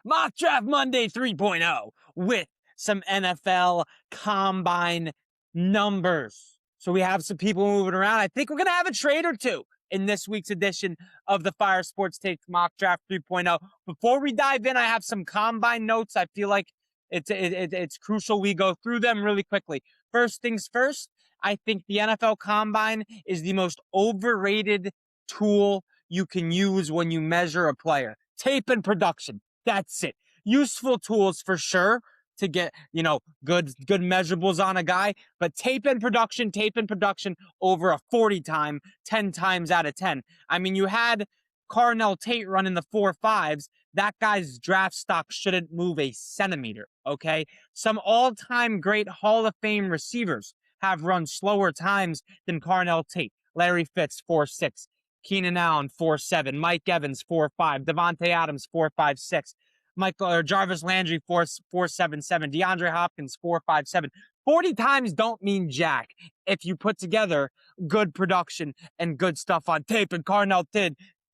Mock Draft Monday 3.0 with some NFL Combine numbers. So we have some people moving around. I think we're going to have a trade or two in this week's edition of the Fire Sports Take Mock Draft 3.0. Before we dive in, I have some Combine notes. I feel like it's crucial we go through them really quickly. First things first, I think the NFL Combine is the most overrated tool you can use when you measure a player. Tape and production. That's it. Useful tools for sure to get, good measurables on a guy, but tape and production over a 40 time, 10 times out of 10. I mean, you had Carnell Tate running the 4.5s. That guy's draft stock shouldn't move a centimeter, okay? Some all-time great Hall of Fame receivers have run slower times than Carnell Tate. Larry Fitz, 4.6. Keenan Allen, 4.7. Mike Evans, 4.5. Devontae Adams, 4.56. Jarvis Landry, 4.77. DeAndre Hopkins, 4.57. 40 times don't mean jack if you put together good production and good stuff on tape. And Carnell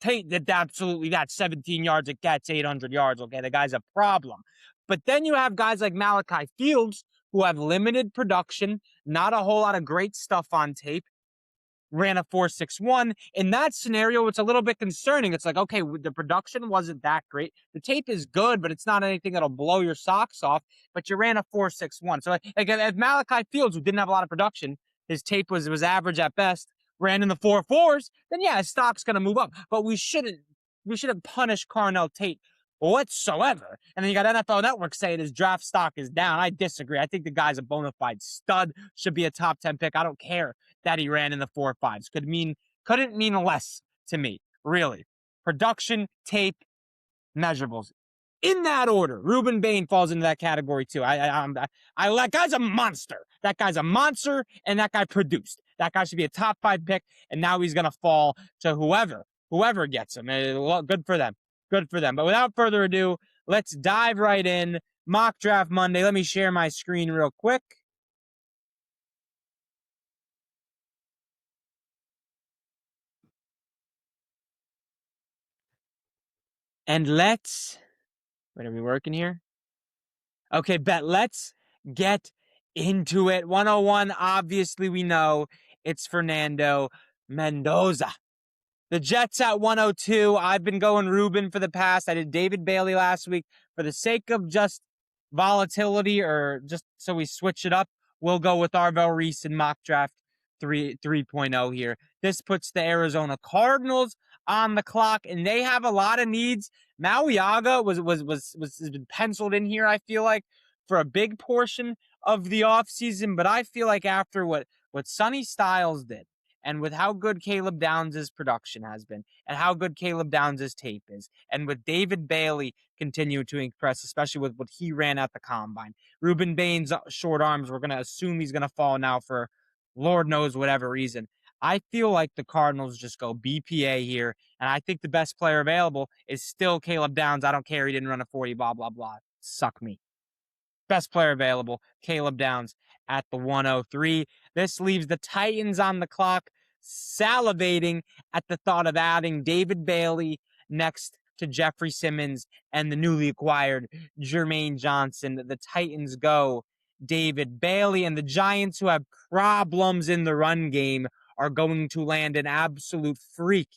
Tate did absolutely that. 17 yards at gets 800 yards. Okay, the guy's a problem. But then you have guys like Malachi Fields who have limited production, not a whole lot of great stuff on tape, ran a 4.61. In that scenario, it's a little bit concerning. It's like, okay, the production wasn't that great. The tape is good, but it's not anything that'll blow your socks off. But you ran a 4.61. So like if Malachi Fields, who didn't have a lot of production, his tape was average at best, ran in the 4.4s, then yeah, his stock's gonna move up. But we shouldn't punish Carnell Tate whatsoever. And then you got NFL Network saying his draft stock is down. I disagree. I think the guy's a bona fide stud, should be a top 10 pick. I don't care that he ran in the 4.5s. Couldn't mean less to me, really. Production, tape, measurables. In that order, Ruben Bain falls into that category too. That guy's a monster. That guy's a monster, and that guy produced. That guy should be a top 5 pick, and now he's gonna fall to whoever gets him. Good for them. Good for them. But without further ado, let's dive right in. Mock Draft Monday. Let me share my screen real quick. And let's... Wait, are we working here? Okay, bet. Let's get into it. 101, obviously we know it's Fernando Mendoza. The Jets at 102. I've been going Ruben for the past. I did David Bailey last week. For the sake of just volatility, or just so we switch it up, we'll go with Arvell Reese in mock draft 3.0 here. This puts the Arizona Cardinals on the clock, and they have a lot of needs. Mauiaga was penciled in here, I feel like, for a big portion of the offseason, but I feel like after what Sonny Styles did, and with how good Caleb Downs' production has been, and how good Caleb Downs' tape is, and with David Bailey continuing to impress, especially with what he ran at the Combine. Ruben Bain's short arms, we're going to assume he's going to fall now for Lord knows whatever reason. I feel like the Cardinals just go BPA here, and I think the best player available is still Caleb Downs. I don't care, he didn't run a 40, blah, blah, blah. Suck me. Best player available, Caleb Downs at the 103. This leaves the Titans on the clock, salivating at the thought of adding David Bailey next to Jeffrey Simmons and the newly acquired Jermaine Johnson. The Titans go David Bailey, and the Giants, who have problems in the run game, are going to land an absolute freak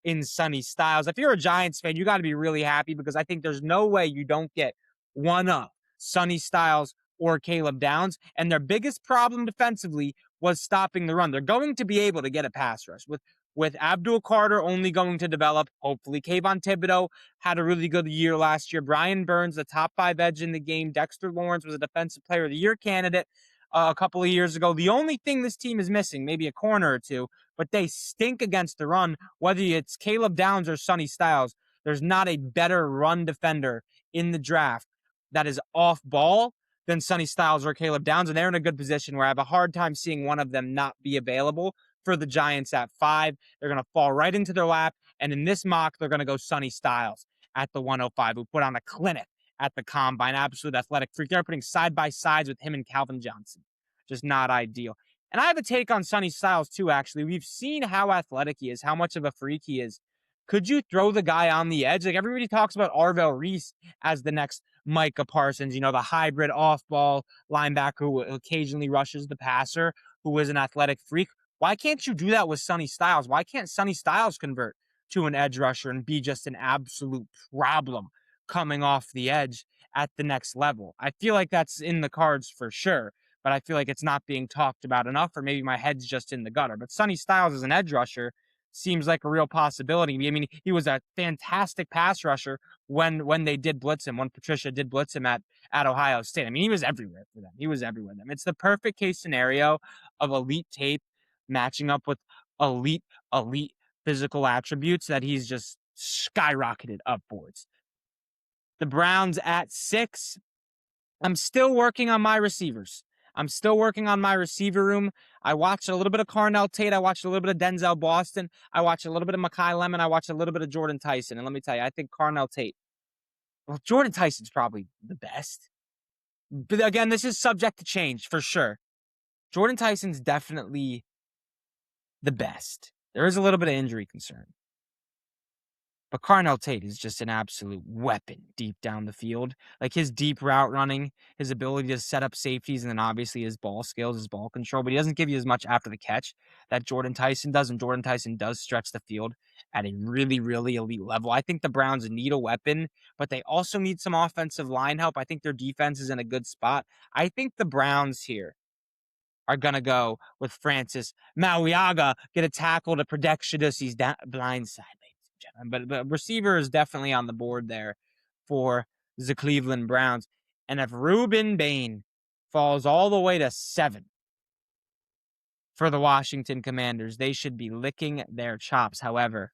in Sonny Styles. If you're a Giants fan, you got to be really happy, because I think there's no way you don't get one of Sonny Styles or Caleb Downs, and their biggest problem defensively was stopping the run. They're going to be able to get a pass rush with Abdul Carter only going to develop, hopefully. Kayvon Thibodeau had a really good year last year. Brian Burns, the top 5 edge in the game. Dexter Lawrence was a Defensive Player of the Year candidate a couple of years ago. The only thing this team is missing, maybe a corner or two, but they stink against the run. Whether it's Caleb Downs or Sonny Styles, there's not a better run defender in the draft that is off ball than Sonny Styles or Caleb Downs, and they're in a good position where I have a hard time seeing one of them not be available for the Giants at 5. They're going to fall right into their lap, and in this mock, they're going to go Sonny Styles at the 105, who put on a clinic at the Combine. Absolute athletic freak. They're putting side by sides with him and Calvin Johnson. Just not ideal. And I have a take on Sonny Styles, too, actually. We've seen how athletic he is, how much of a freak he is Could you throw the guy on the edge? Like, everybody talks about Arvell Reese as the next Micah Parsons, the hybrid off-ball linebacker who occasionally rushes the passer, who is an athletic freak. Why can't you do that with Sonny Styles? Why can't Sonny Styles convert to an edge rusher and be just an absolute problem coming off the edge at the next level? I feel like that's in the cards for sure, but I feel like it's not being talked about enough, or maybe my head's just in the gutter. But Sonny Styles as an edge rusher seems like a real possibility. I mean, he was a fantastic pass rusher when they did blitz him, when Patricia did blitz him at Ohio State. I mean, he was everywhere for them. He was everywhere for them. It's the perfect case scenario of elite tape matching up with elite, elite physical attributes that he's just skyrocketed upwards. The Browns at 6. I'm still working on my receivers. I'm still working on my receiver room. I watched a little bit of Carnell Tate. I watched a little bit of Denzel Boston. I watched a little bit of Mekhi Lemon. I watched a little bit of Jordan Tyson. And let me tell you, I think Carnell Tate, well, Jordan Tyson's probably the best. But again, this is subject to change for sure. Jordan Tyson's definitely the best. There is a little bit of injury concern. But Carnell Tate is just an absolute weapon deep down the field. Like, his deep route running, his ability to set up safeties, and then obviously his ball skills, his ball control. But he doesn't give you as much after the catch that Jordan Tyson does. And Jordan Tyson does stretch the field at a really, really elite level. I think the Browns need a weapon, but they also need some offensive line help. I think their defense is in a good spot. I think the Browns here are going to go with Francis Mauiaga, get a tackle to protect Shadussi's blind side. But receiver is definitely on the board there for the Cleveland Browns. And if Ruben Bain falls all the way to 7 for the Washington Commanders, they should be licking their chops. However,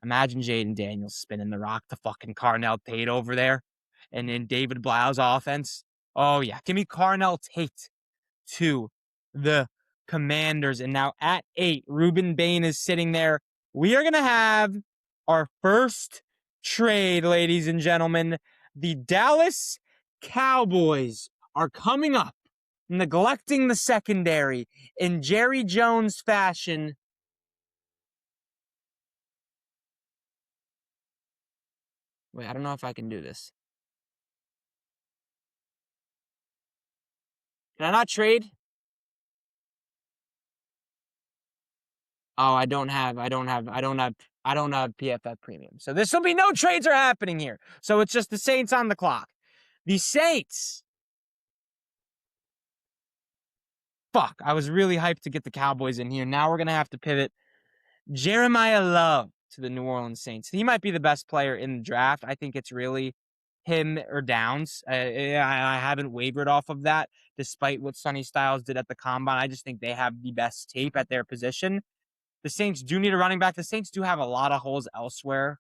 imagine Jaden Daniels spinning the rock to fucking Carnell Tate over there and in David Blau's offense. Oh, yeah. Give me Carnell Tate to the Commanders. And now at 8, Ruben Bain is sitting there. We are going to have our first trade, ladies and gentlemen. The Dallas Cowboys are coming up, neglecting the secondary in Jerry Jones fashion. Wait, I don't know if I can do this. Can I not trade? Oh, I don't have PFF Premium. So this will be no trades are happening here. So it's just the Saints on the clock. The Saints. Fuck, I was really hyped to get the Cowboys in here. Now we're going to have to pivot Jeremiah Love to the New Orleans Saints. He might be the best player in the draft. I think it's really him or Downs. I haven't wavered off of that, despite what Sonny Styles did at the Combine. I just think they have the best tape at their position. The Saints do need a running back. The Saints do have a lot of holes elsewhere.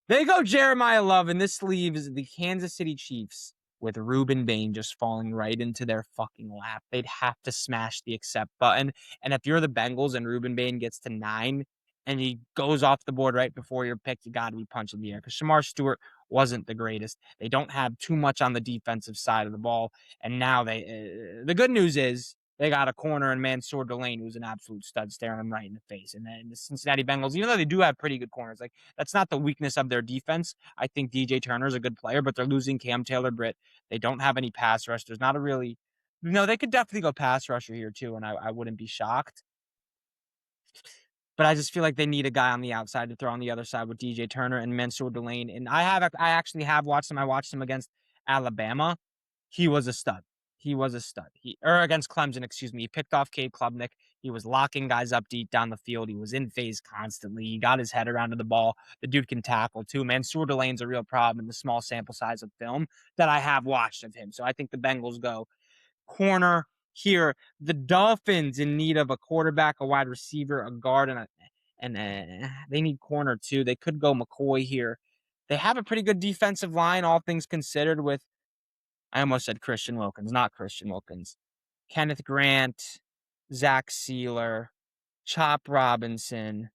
They go Jeremiah Love, and this leaves the Kansas City Chiefs with Ruben Bain just falling right into their fucking lap. They'd have to smash the accept button. And if you're the Bengals and Ruben Bain gets to 9 and he goes off the board right before your pick, you got to be punching the air because Shamar Stewart wasn't the greatest. They don't have too much on the defensive side of the ball. And now the good news is they got a corner in Mansour Delane, who's an absolute stud, staring them right in the face. And then the Cincinnati Bengals, even though they do have pretty good corners, like, that's not the weakness of their defense. I think DJ Turner is a good player, but they're losing Cam Taylor-Britt. They don't have any pass rush. There's not a really, they could definitely go pass rusher here too, and I wouldn't be shocked. But I just feel like they need a guy on the outside to throw on the other side with DJ Turner and Mansour Delane. And I actually have watched him. I watched him against Alabama. He was a stud. Or against Clemson, excuse me. He picked off Cade Klubnik. He was locking guys up deep down the field. He was in phase constantly. He got his head around to the ball. The dude can tackle too. Mansour Delane's a real problem in the small sample size of film that I have watched of him. So I think the Bengals go corner here. The Dolphins in need of a quarterback, a wide receiver, a guard, and they need corner too. They could go McCoy here. They have a pretty good defensive line, all things considered, with, I almost said Christian Wilkins, not Christian Wilkins. Kenneth Grant, Zach Sealer, Chop Robinson.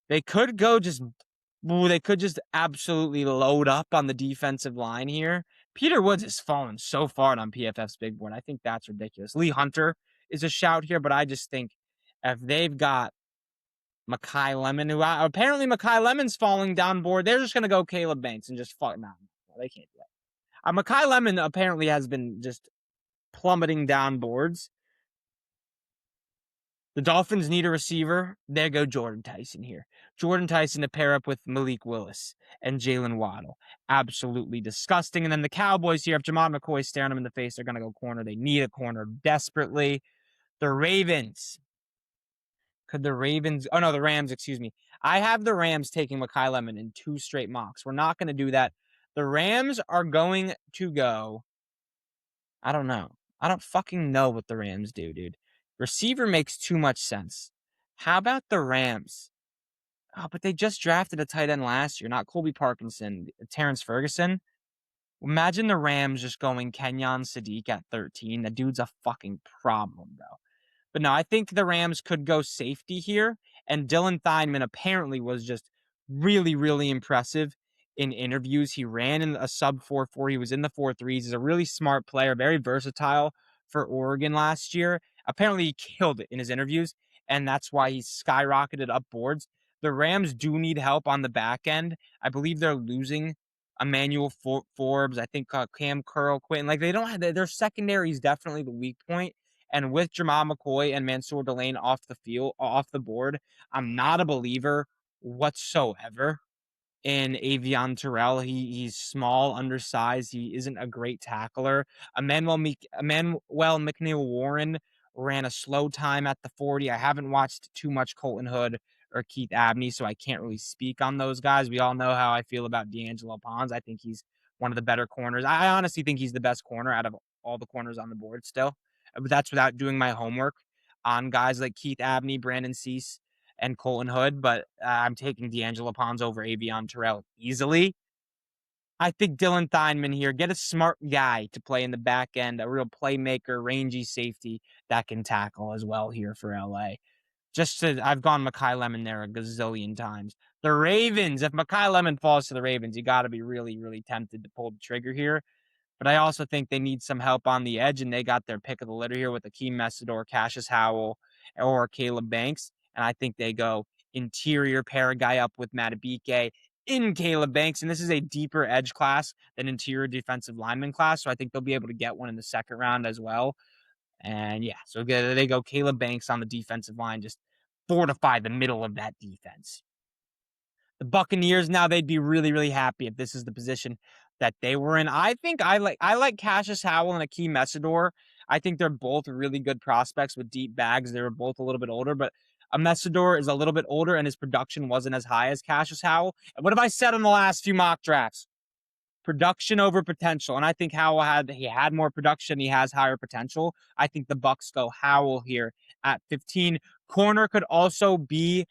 They could just absolutely load up on the defensive line here. Peter Woods has fallen so far on PFF's big board. I think that's ridiculous. Lee Hunter is a shout here, but I just think if they've got Makai Lemon, who apparently Makai Lemon's falling down board. They're just gonna go Caleb Banks and just fuck. Nah, they can't do that. Makai Lemon apparently has been just plummeting down boards. The Dolphins need a receiver. There go Jordan Tyson here. Jordan Tyson to pair up with Malik Willis and Jalen Waddle. Absolutely disgusting. And then the Cowboys here, if Jamal McCoy's staring them in the face, they're going to go corner. They need a corner desperately. The Ravens. Could the Ravens... Oh, no, the Rams, excuse me. I have the Rams taking Makai Lemon in 2 straight mocks. We're not going to do that. The Rams are going to go... I don't know. I don't fucking know what the Rams do, dude. Receiver makes too much sense. How about the Rams? Oh, but they just drafted a tight end last year, not Colby Parkinson, Terrence Ferguson. Imagine the Rams just going Kenyon Sadiq at 13. The dude's a fucking problem, though. But no, I think the Rams could go safety here. And Dylan Theinman apparently was just really, really impressive in interviews. He ran in a sub 4.4. He was in the 4.3s. He's a really smart player, very versatile for Oregon last year. Apparently, he killed it in his interviews, and that's why he skyrocketed up boards. The Rams do need help on the back end. I believe they're losing Emmanuel Forbes. I think Cam Curl, Quinn. Like, they don't have their secondary is definitely the weak point. And with Jamal McCoy and Mansour Delane off the field, off the board, I'm not a believer whatsoever in Avion Terrell. He's small, undersized. He isn't a great tackler. Emmanuel McNeil Warren ran a slow time at the 40. I haven't watched too much Colton Hood or Keith Abney, so I can't really speak on those guys. We all know how I feel about D'Angelo Pons. I think he's one of the better corners. I honestly think he's the best corner out of all the corners on the board still. But that's without doing my homework on guys like Keith Abney, Brandon Cease, and Colton Hood, but I'm taking D'Angelo Pons over Avion Terrell easily. I think Dylan Theinman here, get a smart guy to play in the back end, a real playmaker, rangy safety that can tackle as well here for LA. I've gone Makai Lemon there a gazillion times. The Ravens, if Makai Lemon falls to the Ravens, you got to be really, really tempted to pull the trigger here. But I also think they need some help on the edge, and they got their pick of the litter here with Akeem Messidor, Cassius Howell, or Caleb Banks. And I think they go interior, pair a guy up with Matabike in Caleb Banks. And this is a deeper edge class than interior defensive lineman class. So I think they'll be able to get one in the second round as well. And yeah, so they go Caleb Banks on the defensive line, just fortify the middle of that defense. The Buccaneers now, they'd be really, really happy if this is the position that they were in. I think I like Cassius Howell and Akeem Messidor. I think they're both really good prospects with deep bags. They were both a little bit older, but Messidor is a little bit older and his production wasn't as high as Cassius Howell. And what have I said in the last few mock drafts? Production over potential. And I think Howell had more production. He has higher potential. I think the Bucs go Howell here at 15. Corner could also be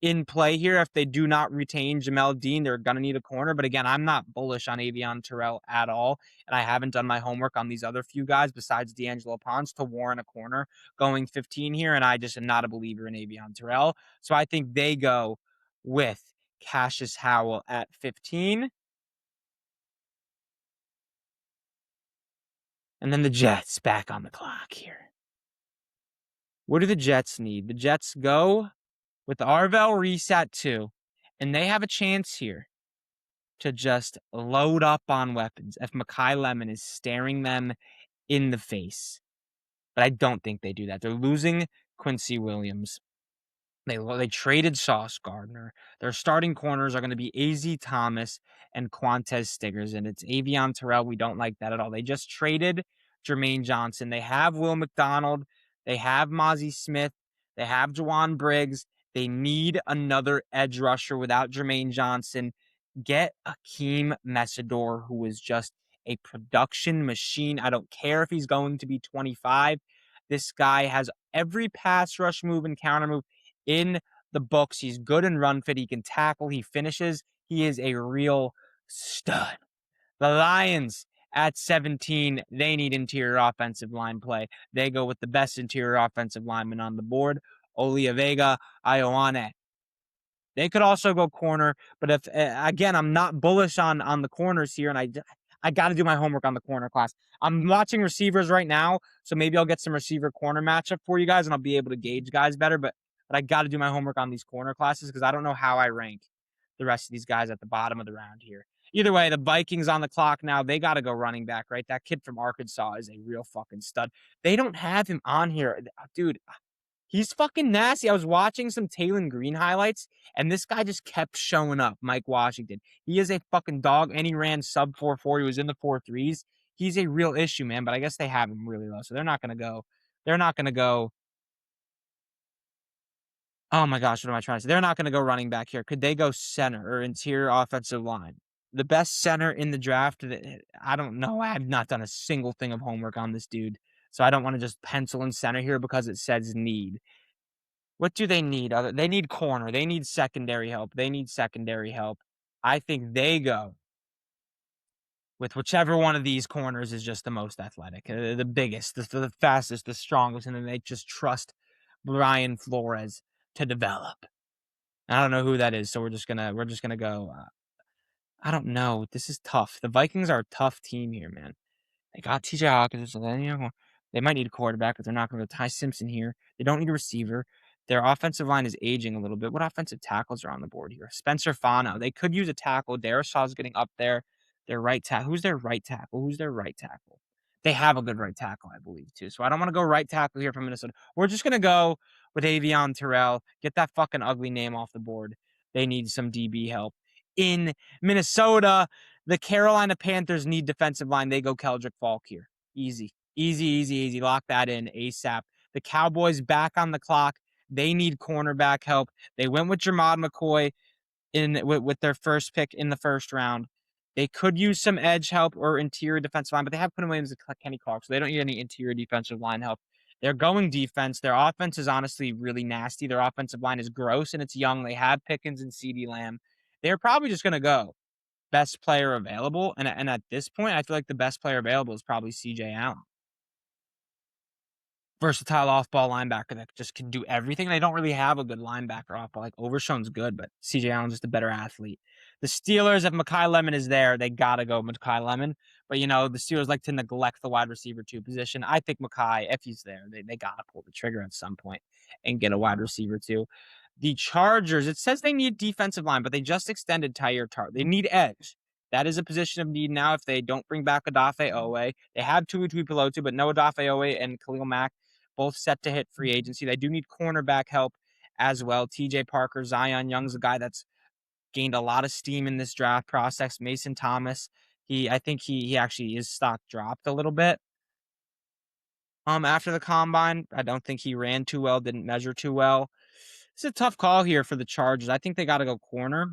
in play here. If they do not retain Jamel Dean, they're going to need a corner. But again, I'm not bullish on Avion Terrell at all. And I haven't done my homework on these other few guys besides D'Angelo Pons to warrant a corner going 15 here. And I just am not a believer in Avion Terrell. So I think they go with Cassius Howell at 15. And then the Jets back on the clock here. What do the Jets need? The Jets go with Arvell Reese at 2, and they have a chance here to just load up on weapons if Makai Lemon is staring them in the face. But I don't think they do that. They're losing Quincy Williams. They traded Sauce Gardner. Their starting corners are going to be AZ Thomas and Quantez Stiggers, and it's Avion Terrell. We don't like that at all. They just traded Jermaine Johnson. They have Will McDonald. They have Mozzie Smith. They have Jawan Briggs. They need another edge rusher without Jermaine Johnson. Get Akeem Messidor, who is just a production machine. I don't care if he's going to be 25. This guy has every pass rush move and counter move in the books. He's good in run fit. He can tackle. He finishes. He is a real stud. The Lions at 17, they need interior offensive line play. They go with the best interior offensive lineman on the board, Oliavega Ioane. They could also go corner, but if again, I'm not bullish on the corners here, and I got to do my homework on the corner class. I'm watching receivers right now, so maybe I'll get some receiver corner matchup for you guys, and I'll be able to gauge guys better. But but I got to do my homework on these corner classes because I don't know how I rank the rest of these guys at the bottom of the round here. Either way, the Vikings on the clock now. They got to go running back, right? That kid from Arkansas is a real fucking stud. They don't have him on here. Dude, he's fucking nasty. I was watching some Taylon Green highlights, and this guy just kept showing up, Mike Washington. He is a fucking dog, and he ran sub 4.40. He was in the 4.3s. He's a real issue, man, but I guess they have him really low, so they're not going to go. They're not going to go. Oh my gosh, what am I trying to say? They're not going to go running back here. Could they go center or interior offensive line? The best center in the draft, I don't know. I have not done a single thing of homework on this dude, so I don't want to just pencil in center here because it says need. What do they need? They need corner. They need secondary help. They need secondary help. I think they go with whichever one of these corners is just the most athletic, the biggest, the fastest, the strongest, and then they just trust Brian Flores to develop. I don't know who that is, so we're just gonna go. I don't know. This is tough. The Vikings are a tough team here, man. They got TJ Hawkins, so then, they might need a quarterback, but they're not going to go Ty Simpson here. They don't need a receiver. Their offensive line is aging a little bit. What offensive tackles are on the board here? Spencer Fano. They could use a tackle. Darrishaw's getting up there. Their right tackle. Who's their right tackle? Who's their right tackle? They have a good right tackle, I believe, too. So I don't want to go right tackle here from Minnesota. We're just going to go with Avion Terrell. Get that fucking ugly name off the board. They need some DB help. In Minnesota, the Carolina Panthers need defensive line. They go Keldrick Falk here. Easy. Easy, easy, easy. Lock that in ASAP. The Cowboys back on the clock. They need cornerback help. They went with Jermod McCoy with their first pick in the first round. They could use some edge help or interior defensive line, but they have Quinn Williams and Kenny Clark, so they don't need any interior defensive line help. They're going defense. Their offense is honestly really nasty. Their offensive line is gross and it's young. They have Pickens and CeeDee Lamb. They're probably just going to go best player available. And at this point, I feel like the best player available is probably CJ Allen. Versatile off-ball linebacker that just can do everything. They don't really have a good linebacker off-ball. Like, Overshown's good, but CJ Allen's just a better athlete. The Steelers, if Mekhi Lemon is there, they got to go Mekhi Lemon. But, the Steelers like to neglect the wide receiver 2 position. I think Mekhi, if he's there, they got to pull the trigger at some point and get a wide receiver 2. The Chargers, it says they need defensive line, but they just extended Tyre Tart. They need edge. That is a position of need now if they don't bring back Odafe Owe. They have Tua Tuipulotu, but no Odafe Owe and Khalil Mack, both set to hit free agency. They do need cornerback help as well. TJ Parker, Zion Young's a guy that's gained a lot of steam in this draft process. Mason Thomas, I think he actually, his stock dropped a little bit after the combine. I don't think he ran too well, didn't measure too well. It's a tough call here for the Chargers. I think they got to go corner.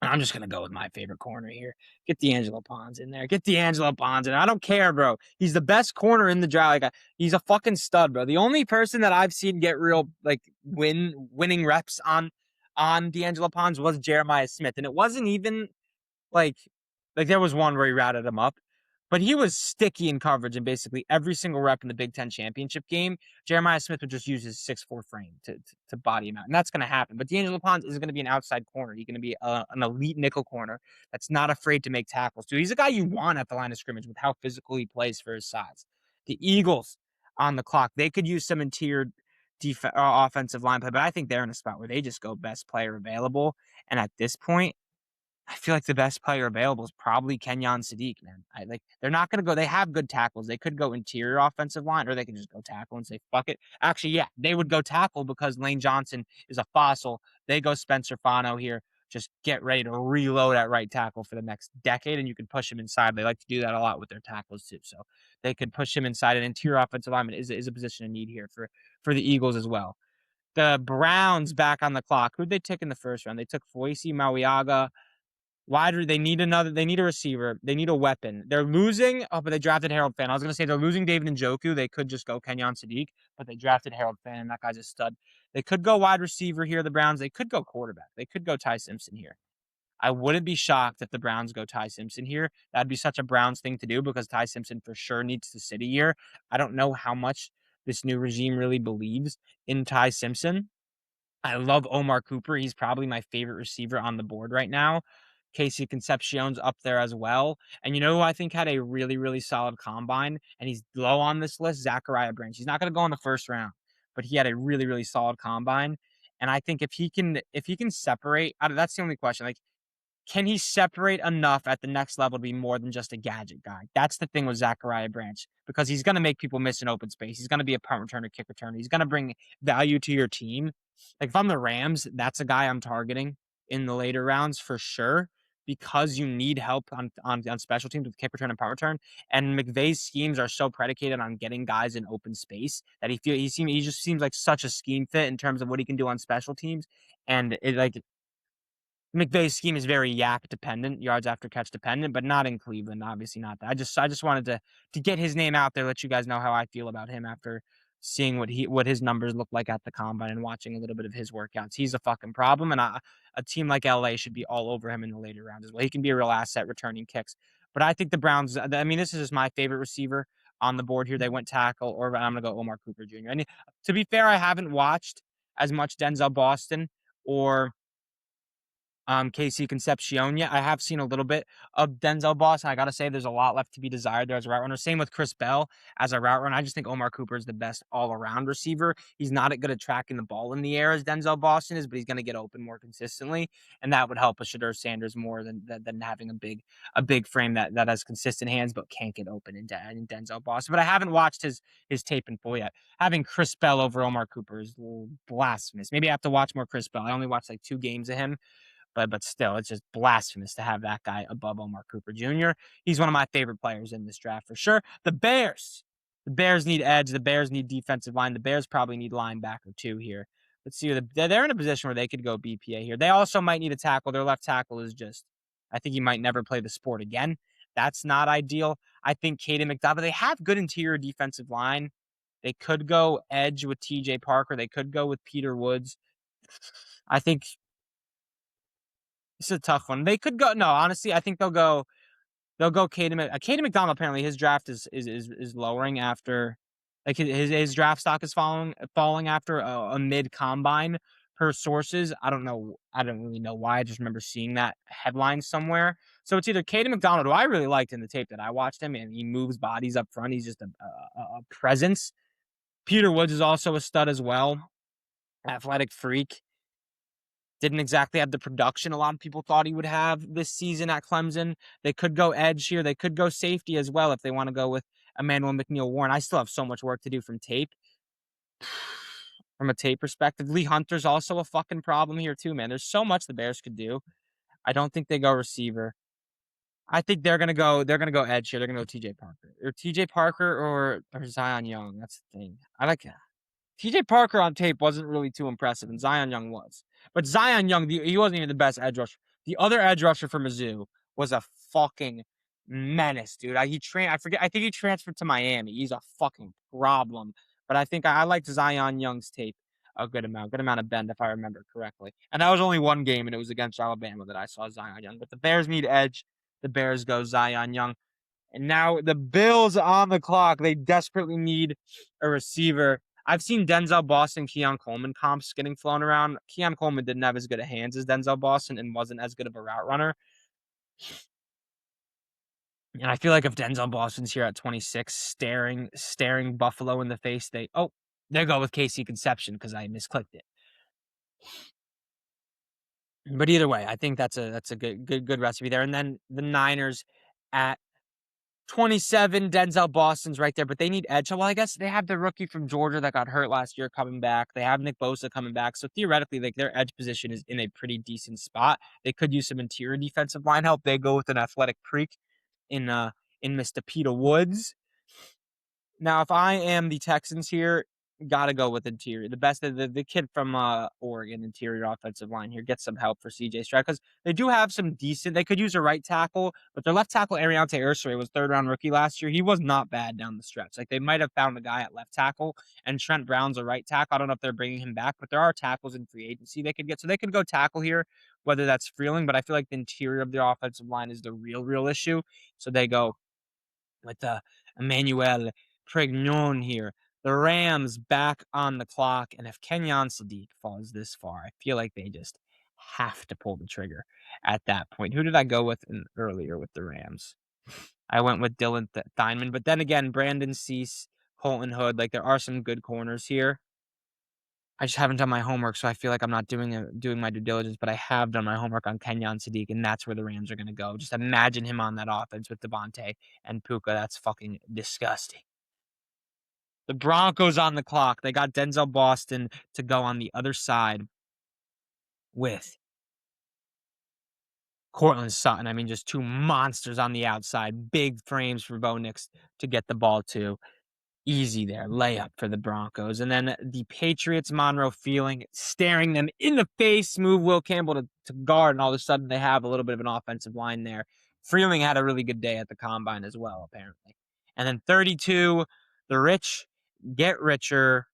I'm just going to go with my favorite corner here. Get D'Angelo Ponds in there. Get D'Angelo Ponds in there. I don't care, bro. He's the best corner in the draft. Like, he's a fucking stud, bro. The only person that I've seen get real, like, winning reps on D'Angelo Ponds was Jeremiah Smith. And it wasn't even like there was one where he ratted him up, but he was sticky in coverage in basically every single rep in the Big Ten championship game. Jeremiah Smith would just use his 6'4" frame to body him out, and that's going to happen. But D'Angelo Ponds is going to be an outside corner. He's going to be an elite nickel corner that's not afraid to make tackles too. He's a guy you want at the line of scrimmage with how physical he plays for his size. The Eagles on the clock, they could use some interior offensive line play, but I think they're in a spot where they just go best player available. And at this point, I feel like the best player available is probably Kenyon Sadiq, man. They're not going to go. They have good tackles. They could go interior offensive line, or they can just go tackle and say, fuck it. Actually, yeah, they would go tackle because Lane Johnson is a fossil. They go Spencer Fano here. Just get ready to reload at right tackle for the next decade, and you can push him inside. They like to do that a lot with their tackles, too. So they could push him inside. An interior offensive lineman is a position of need here for the Eagles as well. The Browns back on the clock. Who'd they take in the first round? They took Foyce Mawiaga. They need a receiver. They need a weapon. They're losing. Oh, but they drafted Harold Fan. I was going to say they're losing David Njoku. They could just go Kenyon Sadiq, but they drafted Harold Fan. That guy's a stud. They could go wide receiver here, the Browns. They could go quarterback. They could go Ty Simpson here. I wouldn't be shocked if the Browns go Ty Simpson here. That'd be such a Browns thing to do because Ty Simpson for sure needs to sit a year. I don't know how much this new regime really believes in Ty Simpson. I love Omar Cooper. He's probably my favorite receiver on the board right now. Casey Concepcion's up there as well. And you know who I think had a really, really solid combine, and he's low on this list? Zachariah Branch. He's not going to go in the first round, but he had a really, really solid combine. And I think if he can separate, that's the only question. Like, can he separate enough at the next level to be more than just a gadget guy? That's the thing with Zachariah Branch, because he's going to make people miss in open space. He's going to be a punt returner, kick returner. He's going to bring value to your team. Like, if I'm the Rams, that's a guy I'm targeting in the later rounds for sure, because you need help on special teams with kick return and punt return. And McVay's schemes are so predicated on getting guys in open space that he just seems like such a scheme fit in terms of what he can do on special teams. And it like McVay's scheme is very yak dependent, yards after catch dependent, but not in Cleveland. Obviously, not that. I just wanted to get his name out there, let you guys know how I feel about him after seeing what his numbers look like at the combine and watching a little bit of his workouts. He's a fucking problem, and a team like LA should be all over him in the later rounds as well. He can be a real asset returning kicks. But I think the Browns. I mean, this is just my favorite receiver on the board here. They went tackle, or I'm gonna go Omar Cooper Jr. And to be fair, I haven't watched as much Denzel Boston or Casey Concepcion. Yeah, I have seen a little bit of Denzel Boston. I gotta say, there's a lot left to be desired there as a route runner. Same with Chris Bell as a route runner. I just think Omar Cooper is the best all-around receiver. He's not as good at tracking the ball in the air as Denzel Boston is, but he's gonna get open more consistently, and that would help a Shedeur Sanders more than having a big frame that has consistent hands but can't get open in Denzel Boston. But I haven't watched his tape in full yet. Having Chris Bell over Omar Cooper is a little blasphemous. Maybe I have to watch more Chris Bell. I only watched like 2 games of him, but still, it's just blasphemous to have that guy above Omar Cooper Jr. He's one of my favorite players in this draft for sure. The Bears need edge. The Bears need defensive line. The Bears probably need linebacker too here. Let's see. They're in a position where they could go BPA here. They also might need a tackle. Their left tackle is just, I think he might never play the sport again. That's not ideal. I think Caden McDonald, they have good interior defensive line. They could go edge with TJ Parker. They could go with Peter Woods. I think it's a tough one. They could go. No, honestly, I think they'll go. They'll go Caden McDonald. Apparently, his draft is lowering after, like his draft stock is falling after a mid combine per sources. I don't know. I don't really know why. I just remember seeing that headline somewhere. So it's either Caden McDonald, who I really liked in the tape that I watched him, and he moves bodies up front. He's just a presence. Peter Woods is also a stud as well, athletic freak. Didn't exactly have the production a lot of people thought he would have this season at Clemson. They could go edge here. They could go safety as well if they want to go with Emmanuel McNeil-Warren. I still have so much work to do from tape. From a tape perspective, Lee Hunter's also a fucking problem here too, man. There's so much the Bears could do. I don't think they go receiver. I think they're gonna go edge here. They're gonna go TJ Parker or Zion Young. That's the thing. I like TJ Parker on tape wasn't really too impressive, and Zion Young was. But Zion Young, he wasn't even the best edge rusher. The other edge rusher for Mizzou was a fucking menace, dude. I forget. I think he transferred to Miami. He's a fucking problem. But I think I liked Zion Young's tape a good amount of bend if I remember correctly. And that was only one game, and it was against Alabama that I saw Zion Young. But the Bears need edge. The Bears go Zion Young. And now the Bills on the clock. They desperately need a receiver. I've seen Denzel Boston, Keon Coleman comps getting flown around. Keon Coleman didn't have as good a hands as Denzel Boston and wasn't as good of a route runner. And I feel like if Denzel Boston's here at 26, staring Buffalo in the face, they go with Casey Conception because I misclicked it. But either way, I think that's a good recipe there. And then the Niners at 27, Denzel Boston's right there, but they need edge. Well, I guess they have the rookie from Georgia that got hurt last year coming back. They have Nick Bosa coming back. So theoretically, like their edge position is in a pretty decent spot. They could use some interior defensive line help. They go with an athletic freak in Mr. Peter Woods. Now, if I am the Texans here, gotta go with interior. The best, the kid from Oregon, interior offensive line here, get some help for CJ Stroud because they do have some decent. They could use a right tackle, but their left tackle Ariante Ursary was third-round rookie last year. He was not bad down the stretch. Like they might have found a guy at left tackle, and Trent Brown's a right tackle. I don't know if they're bringing him back, but there are tackles in free agency they could get, so they could go tackle here, whether that's Freeling. But I feel like the interior of the offensive line is the real issue, so they go with Emmanuel Pregnon here. The Rams back on the clock, and if Kenyon Sadiq falls this far, I feel like they just have to pull the trigger at that point. Who did I go with earlier with the Rams? I went with Dylan Theinman, but then again, Brandon Cease, Colton Hood, like there are some good corners here. I just haven't done my homework, so I feel like I'm not doing my due diligence, but I have done my homework on Kenyon Sadiq, and that's where the Rams are going to go. Just imagine him on that offense with Devontae and Puka. That's fucking disgusting. The Broncos on the clock. They got Denzel Boston to go on the other side with Cortland Sutton. I mean, just two monsters on the outside. Big frames for Bo Nix to get the ball to. Easy there. Layup for the Broncos. And then the Patriots, Monroe Feeling, staring them in the face. Move Will Campbell to guard, and all of a sudden they have a little bit of an offensive line there. Freeling had a really good day at the Combine as well, apparently. And then 32, the rich get richer.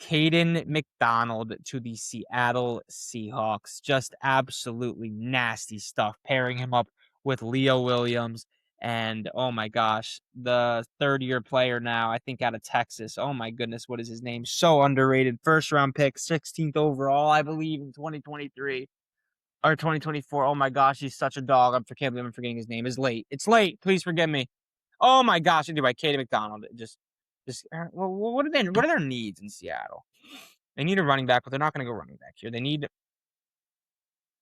Caden McDonald to the Seattle Seahawks. Just absolutely nasty stuff. Pairing him up with Leo Williams. And oh my gosh, the third-year player now, I think out of Texas. Oh my goodness, what is his name? So underrated. First-round pick, 16th overall, I believe, in 2023 or 2024. Oh my gosh, he's such a dog. I can't believe I'm forgetting his name. It's late. It's late. Please forgive me. Oh my gosh, anyway, Caden McDonald. Well, what are their needs in Seattle? They need a running back, but they're not going to go running back here.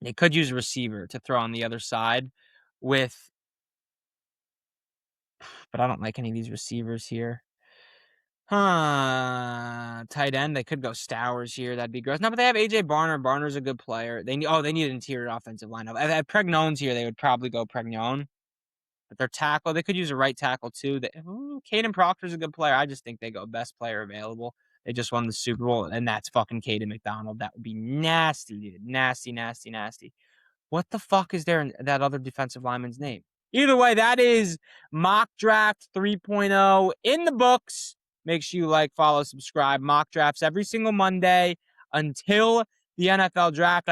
They could use a receiver to throw on the other side with, but I don't like any of these receivers here. Tight end. They could go Stowers here. That'd be gross. No, but they have AJ Barner. Barner's a good player. They need an interior offensive lineup. If Pregnon's here, they would probably go Pregnon. But their tackle, they could use a right tackle too. Caden Proctor's a good player. I just think they go best player available. They just won the Super Bowl, and that's fucking Caden McDonald. That would be nasty, dude. Nasty, nasty, nasty. What the fuck is there in that other defensive lineman's name? Either way, that is Mock Draft 3.0 in the books. Make sure you like, follow, subscribe. Mock drafts every single Monday until the NFL draft.